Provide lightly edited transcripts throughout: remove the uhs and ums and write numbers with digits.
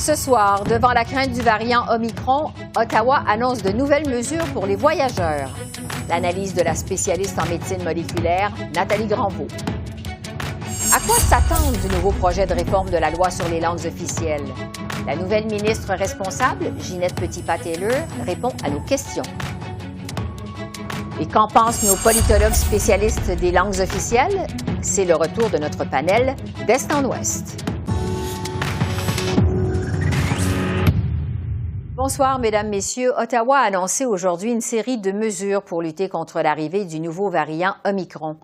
Ce soir, devant la crainte du variant Omicron, Ottawa annonce de nouvelles mesures pour les voyageurs. L'analyse de la spécialiste en médecine moléculaire, Nathalie Granvaux. À quoi s'attendre du nouveau projet de réforme de la loi sur les langues officielles? La nouvelle ministre responsable, Ginette Petitpas-Taylor, répond à nos questions. Et qu'en pensent nos politologues spécialistes des langues officielles? C'est le retour de notre panel d'Est en Ouest. Bonsoir, Mesdames, Messieurs. Ottawa a annoncé aujourd'hui une série de mesures pour lutter contre l'arrivée du nouveau variant Omicron.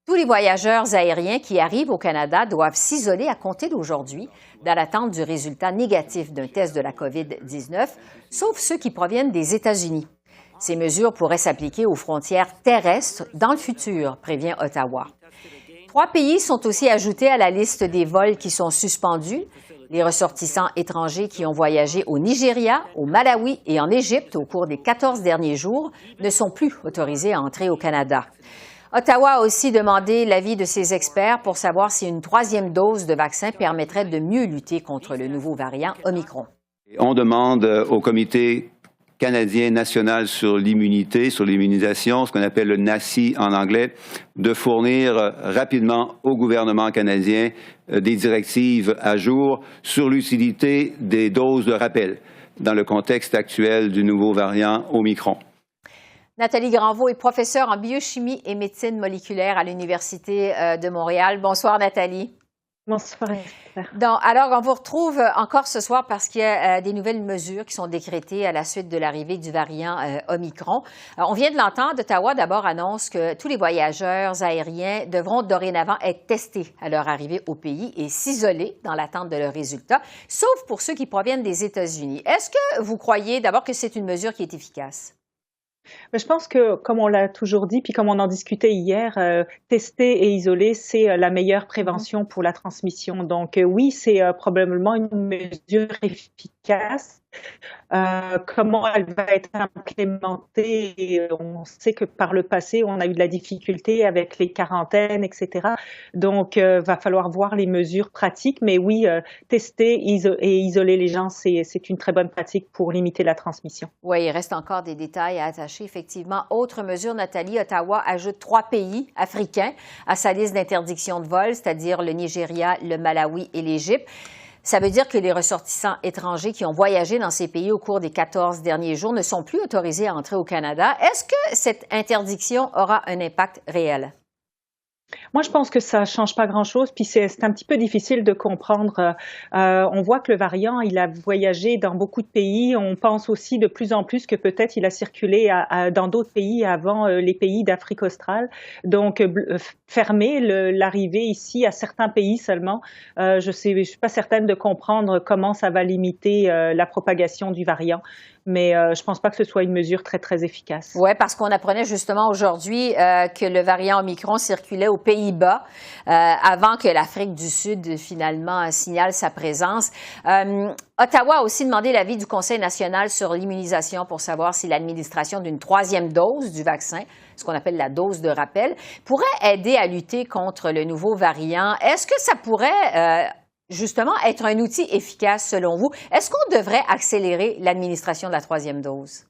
Tous les voyageurs aériens qui arrivent au Canada doivent s'isoler à compter d'aujourd'hui dans l'attente du résultat négatif d'un test de la COVID-19, sauf ceux qui proviennent des États-Unis. Ces mesures pourraient s'appliquer aux frontières terrestres dans le futur, prévient Ottawa. 3 pays sont aussi ajoutés à la liste des vols qui sont suspendus. Les ressortissants étrangers qui ont voyagé au Nigeria, au Malawi et en Égypte au cours des 14 derniers jours ne sont plus autorisés à entrer au Canada. Ottawa a aussi demandé l'avis de ses experts pour savoir si une 3e dose de vaccin permettrait de mieux lutter contre le nouveau variant Omicron. On demande au Comité canadien national sur l'immunité, sur l'immunisation, ce qu'on appelle le NACI en anglais, de fournir rapidement au gouvernement canadien des directives à jour sur l'utilité des doses de rappel dans le contexte actuel du nouveau variant Omicron. Nathalie Granvaux est professeure en biochimie et médecine moléculaire à l'Université de Montréal. Bonsoir, Nathalie. Bonsoir. Alors, on vous retrouve encore ce soir parce qu'il y a des nouvelles mesures qui sont décrétées à la suite de l'arrivée du variant Omicron. On vient de l'entendre, Ottawa d'abord annonce que tous les voyageurs aériens devront dorénavant être testés à leur arrivée au pays et s'isoler dans l'attente de leurs résultats, sauf pour ceux qui proviennent des États-Unis. Est-ce que vous croyez d'abord que c'est une mesure qui est efficace? Je pense que, comme on l'a toujours dit, puis comme on en discutait hier, tester et isoler, c'est la meilleure prévention pour la transmission. Donc oui, c'est probablement une mesure efficace. Comment elle va être implémentée? On sait que par le passé, on a eu de la difficulté avec les quarantaines, etc. Donc, va falloir voir les mesures pratiques. Mais oui, tester et isoler les gens, c'est une très bonne pratique pour limiter la transmission. Oui, il reste encore des détails à attacher, effectivement. Autre mesure, Nathalie, Ottawa ajoute 3 pays africains à sa liste d'interdiction de vol, c'est-à-dire le Nigeria, le Malawi et l'Égypte. Ça veut dire que les ressortissants étrangers qui ont voyagé dans ces pays au cours des 14 derniers jours ne sont plus autorisés à entrer au Canada. Est-ce que cette interdiction aura un impact réel? Moi, je pense que ça change pas grand-chose, puis c'est un petit peu difficile de comprendre. On voit que le variant, il a voyagé dans beaucoup de pays. On pense aussi de plus en plus que peut-être il a circulé dans d'autres pays avant les pays d'Afrique australe. Donc, fermer l'arrivée ici à certains pays seulement, je suis pas certaine de comprendre comment ça va limiter la propagation du variant. Mais je pense pas que ce soit une mesure très, très efficace. Oui, parce qu'on apprenait justement aujourd'hui que le variant Omicron circulait aux Pays-Bas avant que l'Afrique du Sud, finalement, signale sa présence. Ottawa a aussi demandé l'avis du Conseil national sur l'immunisation pour savoir si l'administration d'une 3e dose du vaccin, ce qu'on appelle la dose de rappel, pourrait aider à lutter contre le nouveau variant. Est-ce que ça pourrait justement être un outil efficace selon vous? Est-ce qu'on devrait accélérer l'administration de la 3e dose?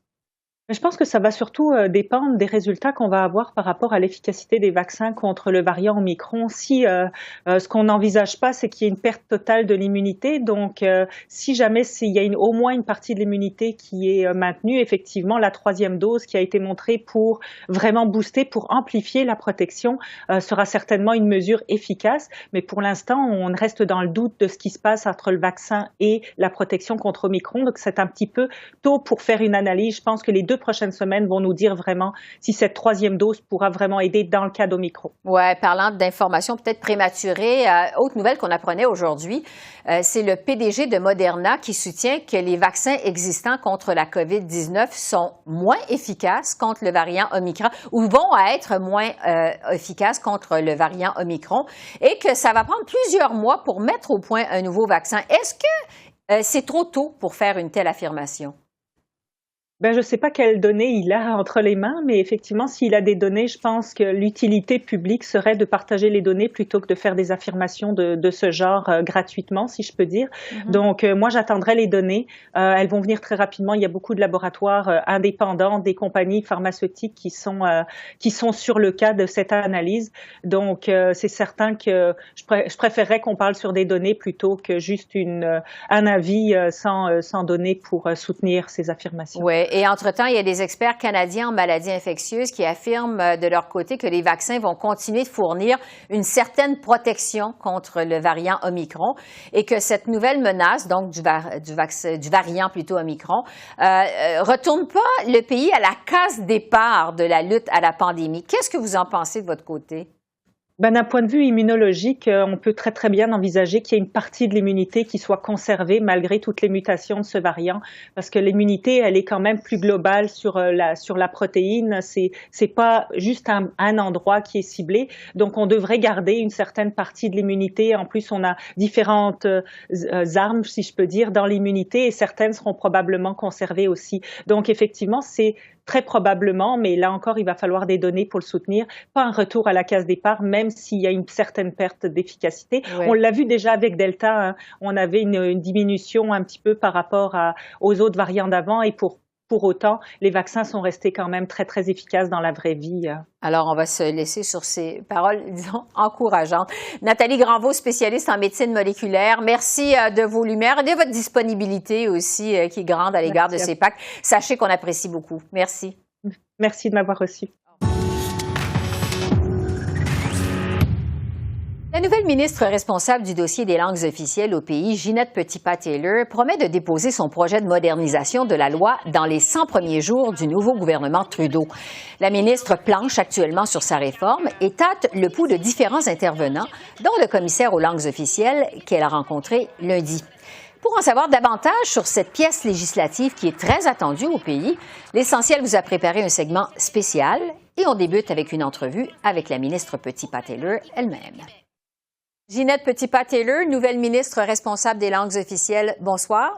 Je pense que ça va surtout dépendre des résultats qu'on va avoir par rapport à l'efficacité des vaccins contre le variant Omicron. Si ce qu'on n'envisage pas, c'est qu'il y ait une perte totale de l'immunité. Donc, si jamais il y a au moins une partie de l'immunité qui est maintenue, effectivement, la 3e dose qui a été montrée pour vraiment booster, pour amplifier la protection, sera certainement une mesure efficace. Mais pour l'instant, on reste dans le doute de ce qui se passe entre le vaccin et la protection contre Omicron. Donc, c'est un petit peu tôt pour faire une analyse. Je pense que les 2 prochaines semaines vont nous dire vraiment si cette 3e dose pourra vraiment aider dans le cas d'Omicron. Oui, parlant d'informations peut-être prématurées, autre nouvelle qu'on apprenait aujourd'hui, c'est le PDG de Moderna qui soutient que les vaccins existants contre la COVID-19 sont moins efficaces contre le variant Omicron ou vont être moins efficaces contre le variant Omicron et que ça va prendre plusieurs mois pour mettre au point un nouveau vaccin. Est-ce que c'est trop tôt pour faire une telle affirmation? Ben, je ne sais pas quelles données il a entre les mains, mais effectivement, s'il a des données, je pense que l'utilité publique serait de partager les données plutôt que de faire des affirmations de ce genre gratuitement, si je peux dire. Donc, moi, j'attendrai les données. Elles vont venir très rapidement. Il y a beaucoup de laboratoires indépendants, des compagnies pharmaceutiques qui sont sur le cas de cette analyse. Donc, c'est certain que je préférerais qu'on parle sur des données plutôt que juste un avis sans données pour soutenir ces affirmations. Oui. Et entre-temps, il y a des experts canadiens en maladies infectieuses qui affirment de leur côté que les vaccins vont continuer de fournir une certaine protection contre le variant Omicron et que cette nouvelle menace, donc du variant plutôt Omicron, retourne pas le pays à la case départ de la lutte à la pandémie. Qu'est-ce que vous en pensez de votre côté? Ben, d'un point de vue immunologique, on peut très très bien envisager qu'il y ait une partie de l'immunité qui soit conservée malgré toutes les mutations de ce variant, parce que l'immunité, elle est quand même plus globale sur la protéine. C'est pas juste un endroit qui est ciblé. Donc, on devrait garder une certaine partie de l'immunité. En plus, on a différentes armes, si je peux dire, dans l'immunité, et certaines seront probablement conservées aussi. Donc, effectivement, c'est très probablement, mais là encore, il va falloir des données pour le soutenir, pas un retour à la case départ, même s'il y a une certaine perte d'efficacité. Ouais. On l'a vu déjà avec Delta, hein. On avait une diminution un petit peu par rapport aux autres variants d'avant, et pour autant, les vaccins sont restés quand même très, très efficaces dans la vraie vie. Alors, on va se laisser sur ces paroles, disons, encourageantes. Nathalie Granvaux, spécialiste en médecine moléculaire, merci de vos lumières et de votre disponibilité aussi, qui est grande à l'égard de ces packs. Sachez qu'on apprécie beaucoup. Merci. Merci de m'avoir reçu. La nouvelle ministre responsable du dossier des langues officielles au pays, Ginette Petitpas-Taylor, promet de déposer son projet de modernisation de la loi dans les 100 premiers jours du nouveau gouvernement Trudeau. La ministre planche actuellement sur sa réforme et tâte le pouls de différents intervenants, dont le commissaire aux langues officielles qu'elle a rencontré lundi. Pour en savoir davantage sur cette pièce législative qui est très attendue au pays, l'Essentiel vous a préparé un segment spécial et on débute avec une entrevue avec la ministre Petitpas-Taylor elle-même. Ginette Petitpas-Taylor, nouvelle ministre responsable des langues officielles. Bonsoir.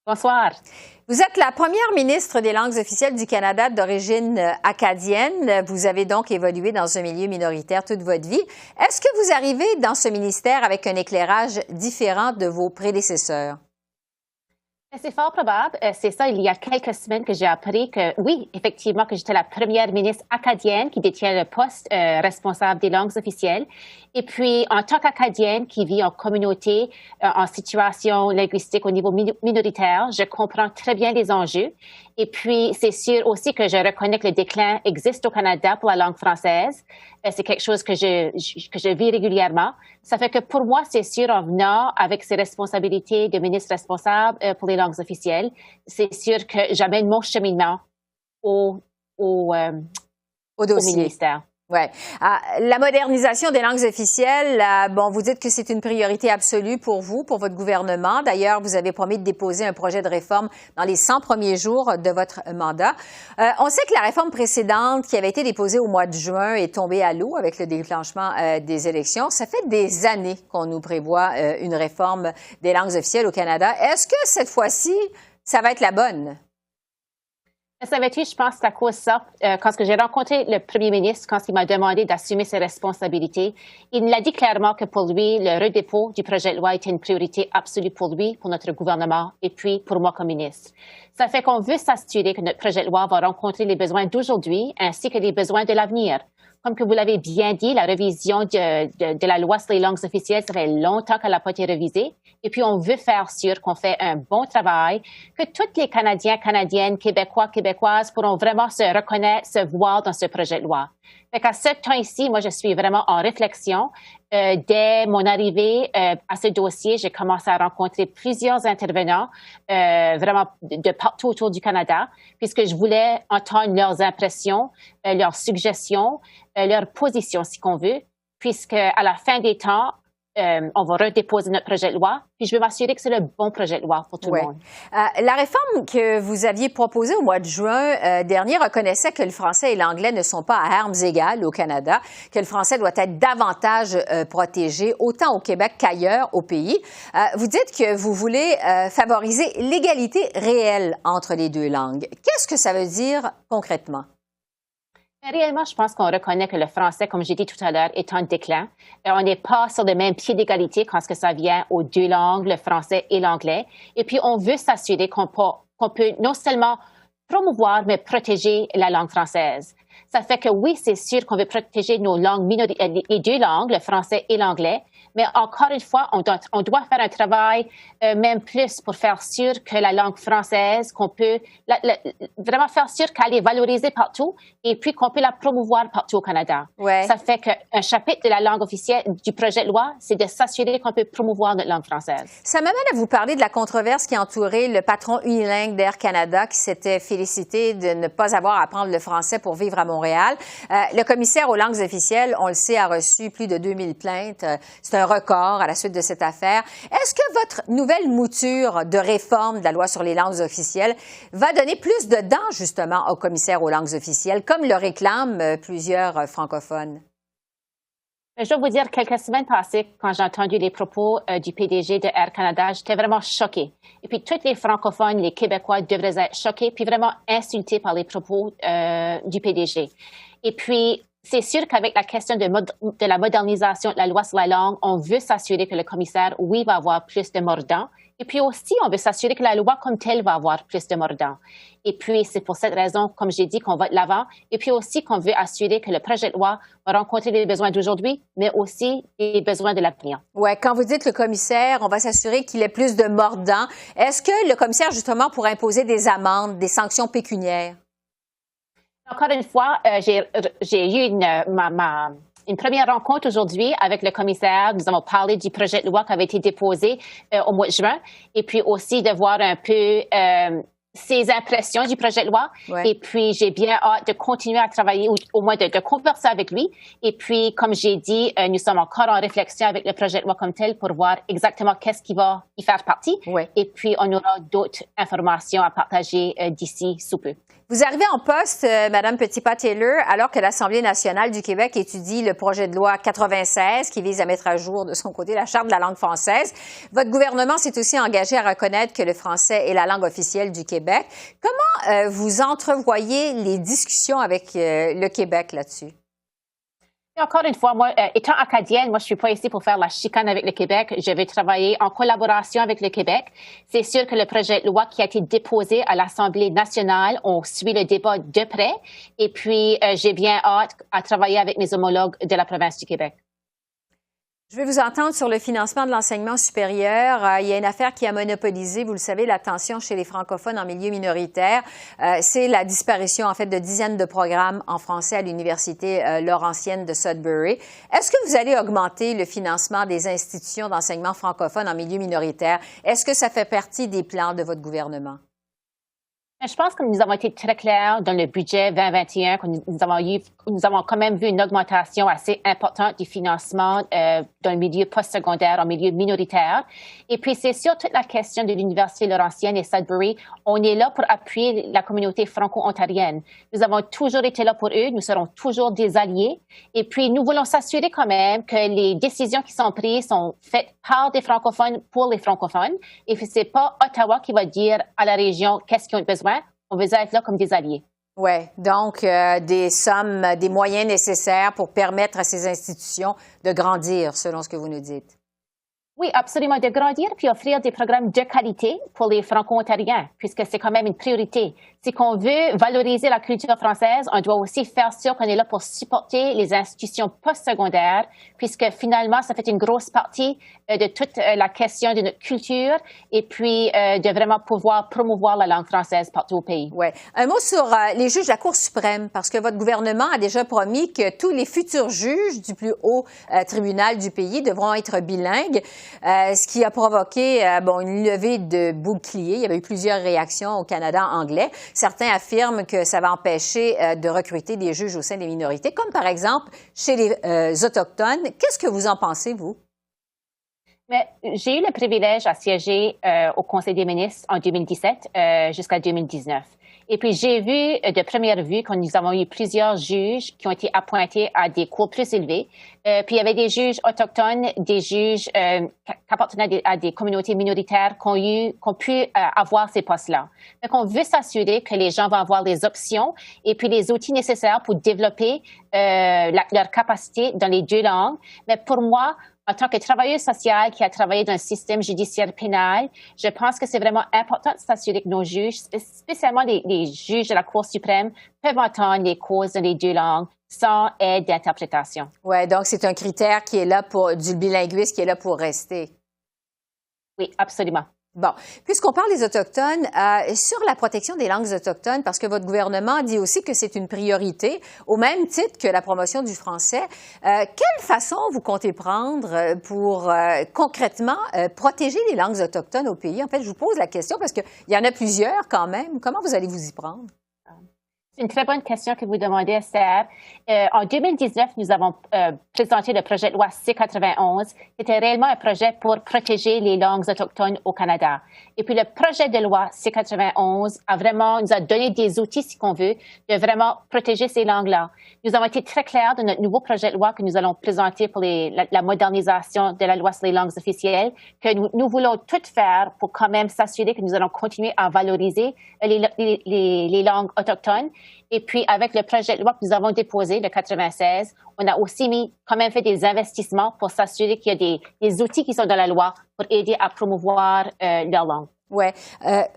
Bonsoir. Vous êtes la première ministre des langues officielles du Canada d'origine acadienne. Vous avez donc évolué dans un milieu minoritaire toute votre vie. Est-ce que vous arrivez dans ce ministère avec un éclairage différent de vos prédécesseurs? C'est fort probable. C'est ça, il y a quelques semaines que j'ai appris que, oui, effectivement, que j'étais la première ministre acadienne qui détient le poste responsable des langues officielles. Et puis, en tant qu'Acadienne qui vit en communauté, en situation linguistique au niveau minoritaire, je comprends très bien les enjeux. Et puis, c'est sûr aussi que je reconnais que le déclin existe au Canada pour la langue française. C'est quelque chose que je vis régulièrement. Ça fait que pour moi, c'est sûr, en venant avec ces responsabilités de ministre responsable pour les langues officielles, c'est sûr que j'amène mon cheminement au ministère. Ouais. La modernisation des langues officielles, bon, vous dites que c'est une priorité absolue pour vous, pour votre gouvernement. D'ailleurs, vous avez promis de déposer un projet de réforme dans les 100 premiers jours de votre mandat. On sait que la réforme précédente, qui avait été déposée au mois de juin, est tombée à l'eau avec le déclenchement des élections. Ça fait des années qu'on nous prévoit une réforme des langues officielles au Canada. Est-ce que cette fois-ci, ça va être la bonne? Savais-tu, je pense que c'est à cause de ça. Quand j'ai rencontré le premier ministre, quand il m'a demandé d'assumer ses responsabilités, il l'a dit clairement que pour lui, le redépôt du projet de loi était une priorité absolue pour lui, pour notre gouvernement et puis pour moi comme ministre. Ça fait qu'on veut s'assurer que notre projet de loi va rencontrer les besoins d'aujourd'hui ainsi que les besoins de l'avenir. Comme que vous l'avez bien dit, la révision de la loi sur les langues officielles, ça fait longtemps qu'elle n'a pas été révisée. Et puis, on veut faire sûr qu'on fait un bon travail, que tous les Canadiens, Canadiennes, Québécois, Québécoises pourront vraiment se reconnaître, se voir dans ce projet de loi. Fait qu'à ce temps-ci, moi, je suis vraiment en réflexion. Dès mon arrivée à ce dossier, j'ai commencé à rencontrer plusieurs intervenants, vraiment de partout autour du Canada, puisque je voulais entendre leurs impressions, leurs suggestions, leurs positions, si qu'on veut, puisque à la fin des temps, on va redéposer notre projet de loi, puis je veux m'assurer que c'est le bon projet de loi pour tout le monde. La réforme que vous aviez proposée au mois de juin dernier reconnaissait que le français et l'anglais ne sont pas à armes égales au Canada, que le français doit être davantage protégé, autant au Québec qu'ailleurs au pays. Vous dites que vous voulez favoriser l'égalité réelle entre les deux langues. Qu'est-ce que ça veut dire concrètement? Réellement, je pense qu'on reconnaît que le français, comme j'ai dit tout à l'heure, est en déclin. On n'est pas sur le même pied d'égalité quand ça vient aux deux langues, le français et l'anglais. Et puis, on veut s'assurer qu'on peut non seulement promouvoir, mais protéger la langue française. Ça fait que oui, c'est sûr qu'on veut protéger nos langues les deux langues, le français et l'anglais, mais encore une fois, on doit faire un travail même plus pour faire sûr que la langue française, qu'on peut vraiment faire sûr qu'elle est valorisée partout et puis qu'on peut la promouvoir partout au Canada. Ouais. Ça fait qu'un chapitre de la langue officielle du projet de loi, c'est de s'assurer qu'on peut promouvoir notre langue française. Ça m'amène à vous parler de la controverse qui a entouré le patron unilingue d'Air Canada qui s'était félicité de ne pas avoir à apprendre le français pour vivre à Montréal. Le commissaire aux langues officielles, on le sait, a reçu plus de 2000 plaintes. C'est un record à la suite de cette affaire. Est-ce que votre nouvelle mouture de réforme de la loi sur les langues officielles va donner plus de dents, justement, au commissaire aux langues officielles, comme le réclament plusieurs francophones? Je dois vous dire, quelques semaines passées, quand j'ai entendu les propos du PDG de Air Canada, j'étais vraiment choquée. Et puis, tous les francophones, les Québécois devraient être choqués, puis vraiment insultés par les propos du PDG. Et puis, c'est sûr qu'avec la question de la modernisation de la loi sur la langue, on veut s'assurer que le commissaire, oui, va avoir plus de mordants. Et puis aussi, on veut s'assurer que la loi comme telle va avoir plus de mordants. Et puis, c'est pour cette raison, comme j'ai dit, qu'on va de l'avant. Et puis aussi qu'on veut assurer que le projet de loi va rencontrer les besoins d'aujourd'hui, mais aussi les besoins de l'avenir. Oui, quand vous dites le commissaire, on va s'assurer qu'il ait plus de mordants. Est-ce que le commissaire, justement, pourrait imposer des amendes, des sanctions pécuniaires? Encore une fois, j'ai eu une première rencontre aujourd'hui avec le commissaire. Nous avons parlé du projet de loi qui avait été déposé au mois de juin et puis aussi de voir un peu ses impressions du projet de loi. Ouais. Et puis, j'ai bien hâte de continuer à travailler, ou au moins de converser avec lui. Et puis, comme j'ai dit, nous sommes encore en réflexion avec le projet de loi comme tel pour voir exactement qu'est-ce qui va y faire partie. Ouais. Et puis, on aura d'autres informations à partager d'ici sous peu. Vous arrivez en poste, Mme Petitpas-Taylor, alors que l'Assemblée nationale du Québec étudie le projet de loi 96 qui vise à mettre à jour de son côté la Charte de la langue française. Votre gouvernement s'est aussi engagé à reconnaître que le français est la langue officielle du Québec. Comment vous entrevoyez les discussions avec le Québec là-dessus? Encore une fois, moi, étant acadienne, moi, je suis pas ici pour faire la chicane avec le Québec. Je vais travailler en collaboration avec le Québec. C'est sûr que le projet de loi qui a été déposé à l'Assemblée nationale, on suit le débat de près. Et puis, j'ai bien hâte à travailler avec mes homologues de la province du Québec. Je vais vous entendre sur le financement de l'enseignement supérieur. Il y a une affaire qui a monopolisé, vous le savez, l'attention chez les francophones en milieu minoritaire. C'est la disparition, en fait, de dizaines de programmes en français à l'Université Laurentienne de Sudbury. Est-ce que vous allez augmenter le financement des institutions d'enseignement francophone en milieu minoritaire? Est-ce que ça fait partie des plans de votre gouvernement? Je pense que nous avons été très clairs dans le budget 2021, que nous avons quand même vu une augmentation assez importante du financement dans le milieu postsecondaire, en milieu minoritaire. Et puis, c'est sur toute la question de l'Université Laurentienne et Sudbury, on est là pour appuyer la communauté franco-ontarienne. Nous avons toujours été là pour eux, nous serons toujours des alliés. Et puis, nous voulons s'assurer quand même que les décisions qui sont prises sont faites par des francophones pour les francophones. Et que c'est pas Ottawa qui va dire à la région qu'est-ce qu'ils ont besoin. On veut être là comme des alliés. Oui, donc des sommes, des moyens nécessaires pour permettre à ces institutions de grandir, selon ce que vous nous dites. Oui, absolument, de grandir puis offrir des programmes de qualité pour les franco-ontariens, puisque c'est quand même une priorité. Si qu'on veut valoriser la culture française, on doit aussi faire sûr qu'on est là pour supporter les institutions postsecondaires, puisque finalement, ça fait une grosse partie de toute la question de notre culture et puis de vraiment pouvoir promouvoir la langue française partout au pays. Oui. Un mot sur les juges de la Cour suprême, parce que votre gouvernement a déjà promis que tous les futurs juges du plus haut tribunal du pays devront être bilingues. Ce qui a provoqué une levée de boucliers. Il y avait eu plusieurs réactions au Canada anglais. Certains affirment que ça va empêcher de recruter des juges au sein des minorités, comme par exemple chez les Autochtones. Qu'est-ce que vous en pensez, vous? Mais j'ai eu le privilège à siéger au Conseil des ministres en 2017 jusqu'à 2019. Et puis, j'ai vu de première vue que nous avons eu plusieurs juges qui ont été appointés à des cours plus élevés. Puis, il y avait des juges autochtones, des juges qui appartenaient à des communautés minoritaires qui ont pu avoir ces postes-là. Donc, on veut s'assurer que les gens vont avoir les options et puis les outils nécessaires pour développer leur capacité dans les deux langues. Mais pour moi, en tant que travailleuse sociale qui a travaillé dans le système judiciaire pénal, je pense que c'est vraiment important de s'assurer que nos juges, spécialement les juges de la Cour suprême, peuvent entendre les causes dans les deux langues sans aide d'interprétation. Oui, donc c'est un critère qui est là du bilinguisme qui est là pour rester. Oui, absolument. Bon, puisqu'on parle des Autochtones, sur la protection des langues autochtones, parce que votre gouvernement dit aussi que c'est une priorité, au même titre que la promotion du français, quelle façon vous comptez prendre pour concrètement protéger les langues autochtones au pays? En fait, je vous pose la question parce qu'il y en a plusieurs quand même. Comment vous allez vous y prendre? C'est une très bonne question que vous demandez, Esther. En 2019, nous avons présenté le projet de loi C-91, qui était réellement un projet pour protéger les langues autochtones au Canada. Et puis, le projet de loi C-91 nous a donné des outils, si qu'on veut, de vraiment protéger ces langues-là. Nous avons été très clairs dans notre nouveau projet de loi que nous allons présenter pour la modernisation de la loi sur les langues officielles, que nous voulons tout faire pour quand même s'assurer que nous allons continuer à valoriser les langues autochtones. Et puis, avec le projet de loi que nous avons déposé, le 96, on a aussi quand même fait des investissements pour s'assurer qu'il y a des outils qui sont dans la loi pour aider à promouvoir leur langue. Oui.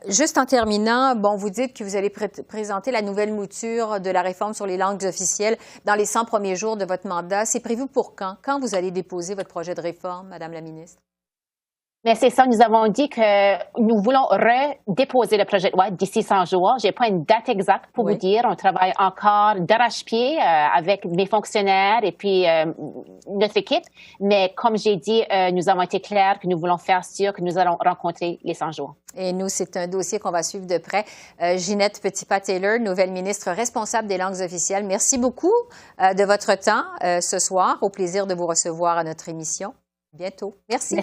Juste en terminant, vous dites que vous allez présenter la nouvelle mouture de la réforme sur les langues officielles dans les 100 premiers jours de votre mandat. C'est prévu pour quand? Quand vous allez déposer votre projet de réforme, Madame la ministre? Mais c'est ça, nous avons dit que nous voulons redéposer le projet de loi d'ici 100 jours. J'ai pas une date exacte pour vous dire. On travaille encore d'arrache-pied avec mes fonctionnaires et puis notre équipe. Mais comme j'ai dit, nous avons été clairs que nous voulons faire sûr que nous allons rencontrer les 100 jours. Et nous, c'est un dossier qu'on va suivre de près. Ginette Petitpas-Taylor, nouvelle ministre responsable des langues officielles, merci beaucoup de votre temps ce soir. Au plaisir de vous recevoir à notre émission. Bientôt. Merci.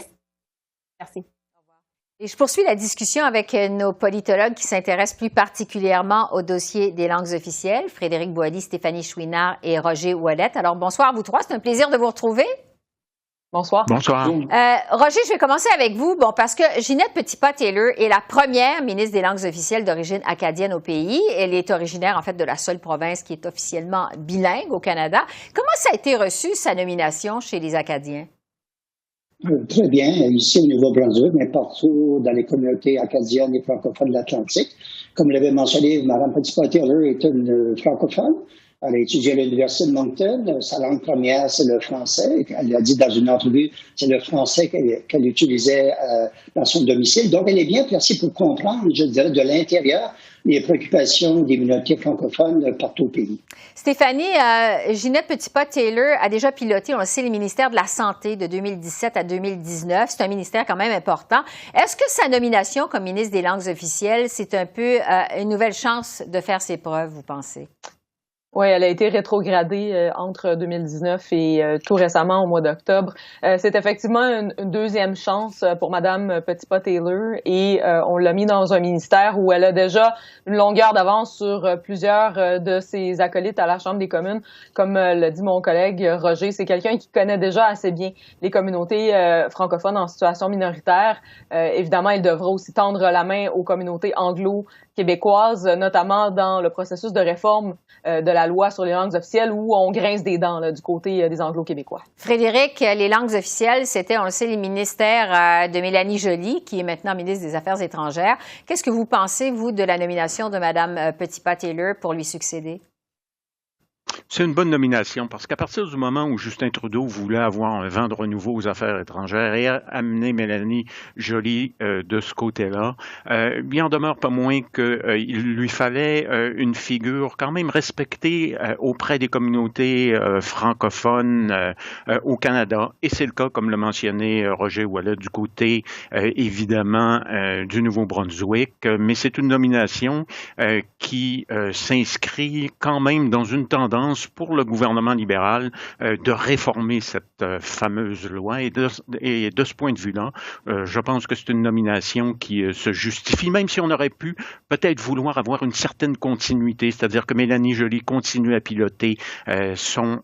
Merci. Au revoir. Et je poursuis la discussion avec nos politologues qui s'intéressent plus particulièrement au dossier des langues officielles, Frédéric Boily, Stéphanie Chouinard et Roger Ouellette. Alors, bonsoir à vous trois. C'est un plaisir de vous retrouver. Bonsoir. Bonsoir. Roger, je vais commencer avec vous. Parce que Ginette Petitpas-Taylor est la première ministre des langues officielles d'origine acadienne au pays. Elle est originaire, en fait, de la seule province qui est officiellement bilingue au Canada. Comment ça a été reçu, sa nomination chez les Acadiens? Très bien, ici au Nouveau-Brunswick, mais partout dans les communautés acadiennes et francophones de l'Atlantique. Comme l'avait mentionné, Mme Petitpas-Taylor est une francophone. Elle a étudié à l'Université de Moncton. Sa langue première, c'est le français. Elle a dit dans une entrevue, c'est le français qu'elle utilisait dans son domicile. Donc, elle est bien placée pour comprendre, je dirais, de l'intérieur les préoccupations des minorités francophones partout au pays. Stéphanie, Ginette Petitpas-Taylor a déjà piloté, on le sait, le ministère de la Santé de 2017 à 2019. C'est un ministère quand même important. Est-ce que sa nomination comme ministre des langues officielles, c'est un peu une nouvelle chance de faire ses preuves, vous pensez? Oui, elle a été rétrogradée entre 2019 et tout récemment au mois d'octobre. C'est effectivement une deuxième chance pour Madame Petitpas-Taylor et on l'a mis dans un ministère où elle a déjà une longueur d'avance sur plusieurs de ses acolytes à la Chambre des communes. Comme l'a dit mon collègue Roger, c'est quelqu'un qui connaît déjà assez bien les communautés francophones en situation minoritaire. Évidemment, elle devra aussi tendre la main aux communautés anglo-québécoises, notamment dans le processus de réforme de la loi sur les langues officielles où on grince des dents là, du côté des Anglo-Québécois. Frédéric, les langues officielles, c'était, on le sait, les ministères de Mélanie Joly, qui est maintenant ministre des Affaires étrangères. Qu'est-ce que vous pensez, vous, de la nomination de Mme Petitpas-Taylor pour lui succéder? C'est une bonne nomination parce qu'à partir du moment où Justin Trudeau voulait avoir un vent de renouveau aux affaires étrangères et amener Mélanie Joly de ce côté-là, il en demeure pas moins qu'il lui fallait une figure quand même respectée auprès des communautés francophones au Canada. Et c'est le cas, comme l'a mentionné Roger Ouellette, du côté évidemment du Nouveau-Brunswick. Mais c'est une nomination qui s'inscrit quand même dans une tendance pense, pour le gouvernement libéral de réformer cette fameuse loi. Et de ce point de vue-là, je pense que c'est une nomination qui se justifie, même si on aurait pu peut-être vouloir avoir une certaine continuité, c'est-à-dire que Mélanie Joly continue à piloter son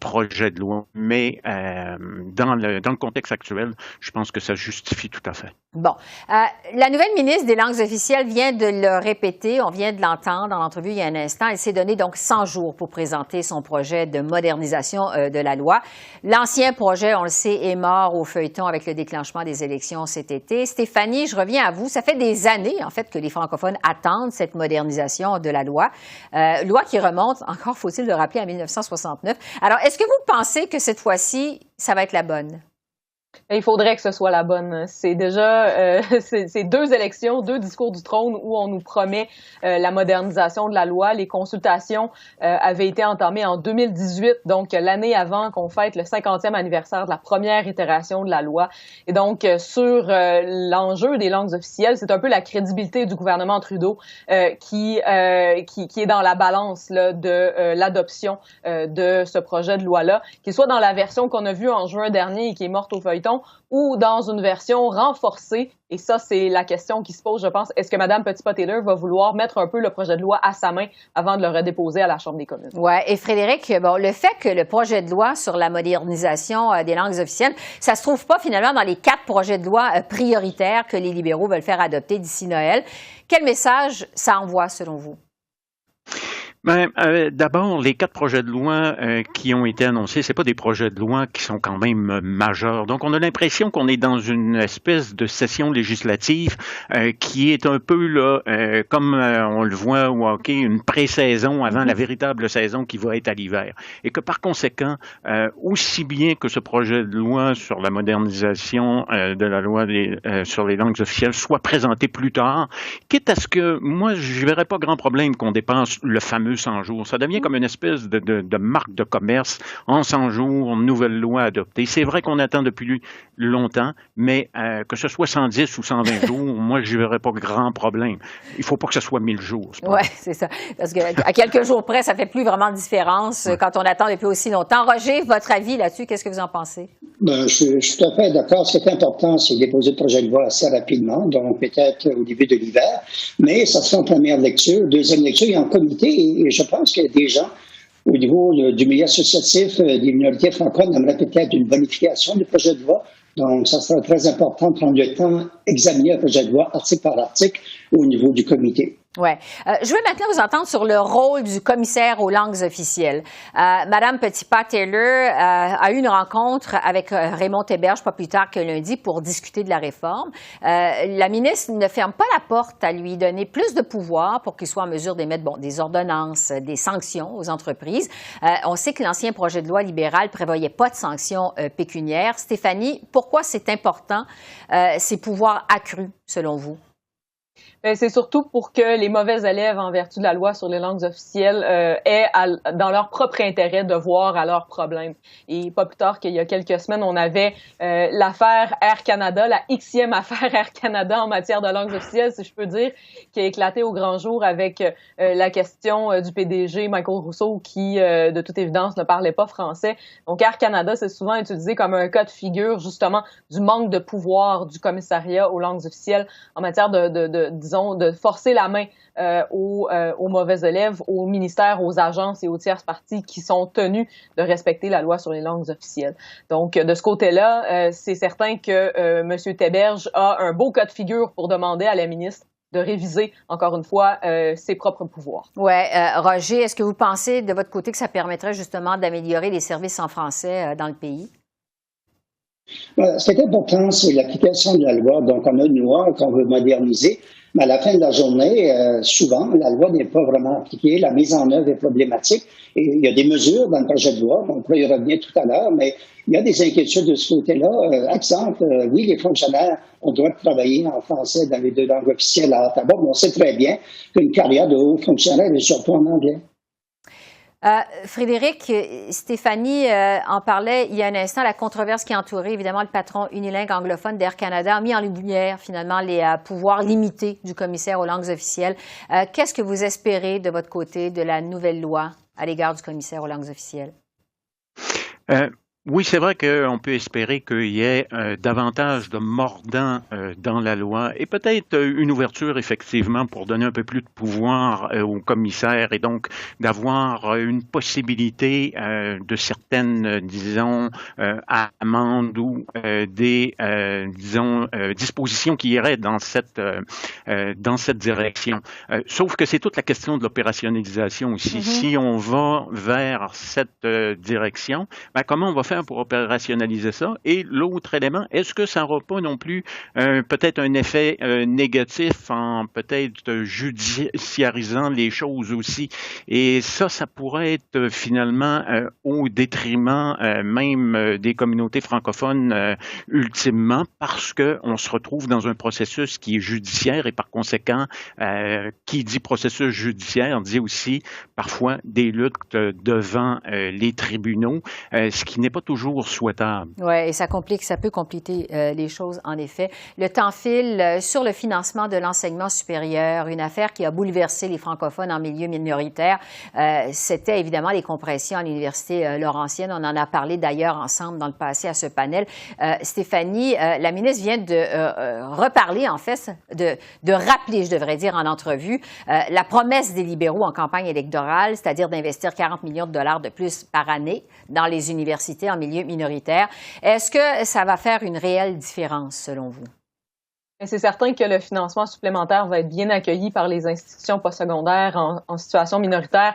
projet de loi, mais dans le contexte actuel, je pense que ça justifie tout à fait. Bon. La nouvelle ministre des Langues officielles vient de le répéter, on vient de l'entendre dans l'entrevue il y a un instant. Elle s'est donné donc 100 jours pour présenter son projet de modernisation de la loi. L'ancien projet, on le sait, est mort au feuilleton avec le déclenchement des élections cet été. Stéphanie, je reviens à vous. Ça fait des années, en fait, que les francophones attendent cette modernisation de la loi. Loi qui remonte, encore faut-il le rappeler, à 1969. Alors, est-ce que vous pensez que cette fois-ci, ça va être la bonne? Il faudrait que ce soit la bonne. C'est déjà c'est 2 élections, 2 discours du trône où on nous promet la modernisation de la loi. Les consultations avaient été entamées en 2018, donc l'année avant qu'on fête le 50e anniversaire de la première itération de la loi. Et donc, sur l'enjeu des langues officielles, c'est un peu la crédibilité du gouvernement Trudeau qui est dans la balance là, de l'adoption de ce projet de loi-là, qu'il soit dans la version qu'on a vue en juin dernier et qui est morte au feuilleton, ou dans une version renforcée. Et ça, c'est la question qui se pose, je pense. Est-ce que Mme Petitpas-Taylor va vouloir mettre un peu le projet de loi à sa main avant de le redéposer à la Chambre des communes? Oui. Et Frédéric, bon, le fait que le projet de loi sur la modernisation des langues officielles, ça se trouve pas finalement dans les 4 projets de loi prioritaires que les libéraux veulent faire adopter d'ici Noël. Quel message ça envoie, selon vous? D'abord, les 4 projets de loi qui ont été annoncés, c'est pas des projets de loi qui sont quand même majeurs. Donc, on a l'impression qu'on est dans une espèce de session législative qui est un peu là, comme on le voit au hockey, une pré-saison avant la véritable saison qui va être à l'hiver. Et que par conséquent, aussi bien que ce projet de loi sur la modernisation de la loi sur les langues officielles soit présenté plus tard, quitte à ce que, moi, je verrais pas grand problème qu'on dépense le fameux 100 jours. Ça devient comme une espèce de marque de commerce. En 100 jours, une nouvelle loi adoptée. C'est vrai qu'on attend depuis longtemps, mais que ce soit 110 ou 120 jours, moi, je ne verrais pas grand problème. Il ne faut pas que ce soit 1000 jours. Oui, c'est ça. Parce qu'à quelques jours près, ça ne fait plus vraiment de différence quand on attend depuis aussi longtemps. Roger, votre avis là-dessus, qu'est-ce que vous en pensez? Je suis tout à fait d'accord. Ce qui est important, c'est de déposer le projet de loi assez rapidement, donc peut-être au début de l'hiver, mais ça sera en première lecture. Deuxième lecture, il y a en comité, et je pense qu'il y a des gens au niveau du milieu associatif des minorités francophones aimeraient peut-être une bonification du projet de loi. Donc, ça sera très important de prendre le temps d'examiner le projet de loi article par article au niveau du comité. Oui. Je veux maintenant vous entendre sur le rôle du commissaire aux langues officielles. Madame Petitpas-Taylor a eu une rencontre avec Raymond Théberge pas plus tard que lundi pour discuter de la réforme. La ministre ne ferme pas la porte à lui donner plus de pouvoir pour qu'il soit en mesure d'émettre des ordonnances, des sanctions aux entreprises. On sait que l'ancien projet de loi libéral prévoyait pas de sanctions pécuniaires. Stéphanie, pourquoi c'est important ces pouvoirs accrus, selon vous? C'est surtout pour que les mauvais élèves, en vertu de la loi sur les langues officielles, aient dans leur propre intérêt de voir à leurs problèmes. Et pas plus tard qu'il y a quelques semaines, on avait l'affaire Air Canada, la Xème affaire Air Canada en matière de langues officielles, si je peux dire, qui a éclaté au grand jour avec la question du PDG Michael Rousseau qui, de toute évidence, ne parlait pas français. Donc Air Canada, c'est souvent utilisé comme un cas de figure, justement, du manque de pouvoir du commissariat aux langues officielles en matière de forcer la main aux mauvais élèves, aux ministères, aux agences et aux tierces parties qui sont tenus de respecter la loi sur les langues officielles. Donc, de ce côté-là, c'est certain que M. Théberge a un beau cas de figure pour demander à la ministre de réviser, encore une fois, ses propres pouvoirs. Oui. Roger, est-ce que vous pensez, de votre côté, que ça permettrait justement d'améliorer les services en français dans le pays? Ce qui est important, c'est l'application de la loi. Donc, on a une loi qu'on veut moderniser, mais à la fin de la journée, souvent, la loi n'est pas vraiment appliquée. La mise en œuvre est problématique. Et il y a des mesures dans le projet de loi. On pourrait y revenir tout à l'heure, mais il y a des inquiétudes de ce côté-là. Exemple, oui, les fonctionnaires ont le droit de travailler en français dans les 2 langues officielles à Ottawa, mais on sait très bien qu'une carrière de haut fonctionnaire est surtout en anglais. Frédéric, Stéphanie en parlait il y a un instant, la controverse qui a entouré évidemment le patron unilingue anglophone d'Air Canada a mis en lumière finalement les pouvoirs limités du commissaire aux langues officielles. Qu'est-ce que vous espérez de votre côté de la nouvelle loi à l'égard du commissaire aux langues officielles? Oui, c'est vrai qu'on peut espérer qu'il y ait davantage de mordants dans la loi et peut-être une ouverture, effectivement, pour donner un peu plus de pouvoir au commissaire et donc d'avoir une possibilité de certaines, disons, amendes ou des, disons, dispositions qui iraient dans cette direction. Sauf que c'est toute la question de l'opérationnalisation aussi. Mm-hmm. Si on va vers cette direction, ben, comment on va faire pour opérationnaliser ça? Et l'autre élément, est-ce que ça n'aura pas non plus peut-être un effet négatif en peut-être judiciarisant les choses aussi? Et ça pourrait être finalement au détriment même des communautés francophones ultimement, parce qu'on se retrouve dans un processus qui est judiciaire et par conséquent, qui dit processus judiciaire dit aussi parfois des luttes devant les tribunaux, ce qui n'est pas toujours souhaitable. Oui, et ça peut compliquer les choses, en effet. Le temps file. Sur le financement de l'enseignement supérieur, une affaire qui a bouleversé les francophones en milieu minoritaire, c'était évidemment les compressions à l'Université Laurentienne. On en a parlé d'ailleurs ensemble dans le passé à ce panel. Stéphanie, la ministre vient de reparler, en fait, de rappeler, je devrais dire, en entrevue, la promesse des libéraux en campagne électorale, c'est-à-dire d'investir 40 millions de dollars de plus par année dans les universités en milieu minoritaire. Est-ce que ça va faire une réelle différence, selon vous? C'est certain que le financement supplémentaire va être bien accueilli par les institutions postsecondaires en situation minoritaire,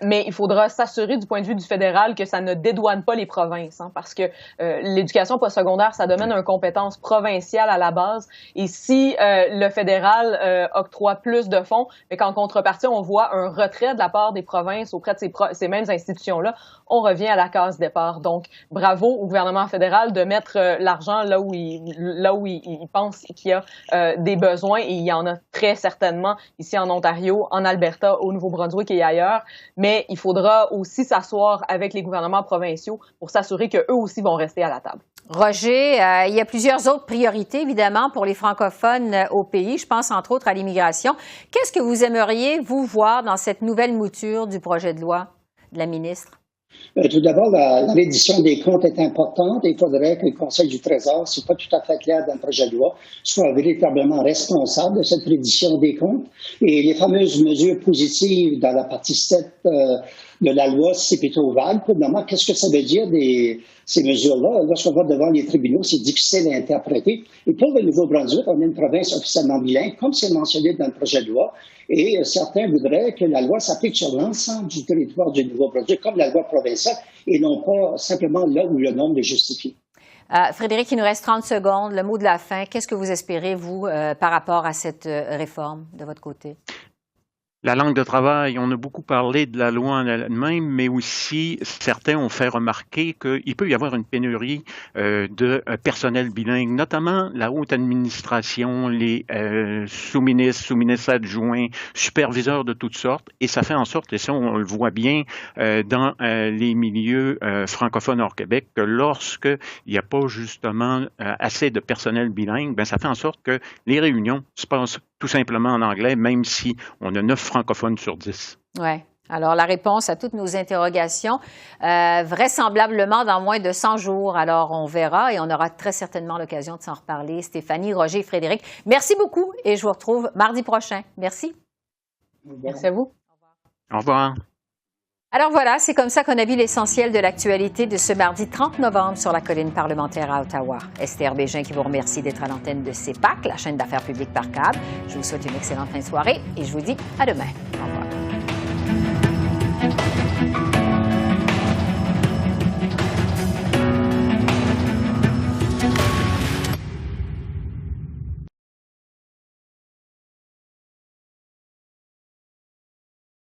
mais il faudra s'assurer du point de vue du fédéral que ça ne dédouane pas les provinces, hein, parce que l'éducation postsecondaire, ça demande une compétence provinciale à la base, et si le fédéral octroie plus de fonds, mais qu'en contrepartie, on voit un retrait de la part des provinces auprès de ces mêmes institutions-là, on revient à la case départ. Donc, bravo au gouvernement fédéral de mettre l'argent là où il pense qu'il y a des besoins, et il y en a très certainement ici en Ontario, en Alberta, au Nouveau-Brunswick et ailleurs, mais il faudra aussi s'asseoir avec les gouvernements provinciaux pour s'assurer qu'eux aussi vont rester à la table. Roger, il y a plusieurs autres priorités, évidemment, pour les francophones au pays. Je pense entre autres à l'immigration. Qu'est-ce que vous aimeriez, vous, voir dans cette nouvelle mouture du projet de loi de la ministre? Tout d'abord, la reddition des comptes est importante et il faudrait que le Conseil du Trésor, c'est pas tout à fait clair dans le projet de loi, soit véritablement responsable de cette reddition des comptes. Et les fameuses mesures positives dans la partie 7 de la loi, c'est plutôt vague. Premièrement, qu'est-ce que ça veut dire ces mesures-là? Lorsqu'on va devant les tribunaux, c'est difficile à interpréter. Et pour le Nouveau-Brunswick, on est une province officiellement bilingue, comme c'est mentionné dans le projet de loi. Et certains voudraient que la loi s'applique sur l'ensemble du territoire du Nouveau-Brunswick, comme la loi provinciale, et non pas simplement là où le nombre le justifie. Frédéric, il nous reste 30 secondes. Le mot de la fin. Qu'est-ce que vous espérez, vous, par rapport à cette réforme de votre côté? La langue de travail, on a beaucoup parlé de la loi en elle-même, mais aussi certains ont fait remarquer qu'il peut y avoir une pénurie de personnel bilingue, notamment la haute administration, les sous-ministres adjoints, superviseurs de toutes sortes, et ça fait en sorte, et ça on le voit bien dans les milieux francophones hors Québec, que lorsqu'il n'y a pas justement assez de personnel bilingue, ben ça fait en sorte que les réunions se passent tout simplement en anglais, même si on a 9 francophones sur 10. Oui. Alors, la réponse à toutes nos interrogations, vraisemblablement dans moins de 100 jours. Alors, on verra et on aura très certainement l'occasion de s'en reparler. Stéphanie, Roger, Frédéric, merci beaucoup et je vous retrouve mardi prochain. Merci. Merci à vous. Au revoir. Alors voilà, c'est comme ça qu'on a vu l'essentiel de l'actualité de ce mardi 30 novembre sur la colline parlementaire à Ottawa. Esther Bégin qui vous remercie d'être à l'antenne de CEPAC, la chaîne d'affaires publiques par câble. Je vous souhaite une excellente fin de soirée et je vous dis à demain. Au revoir.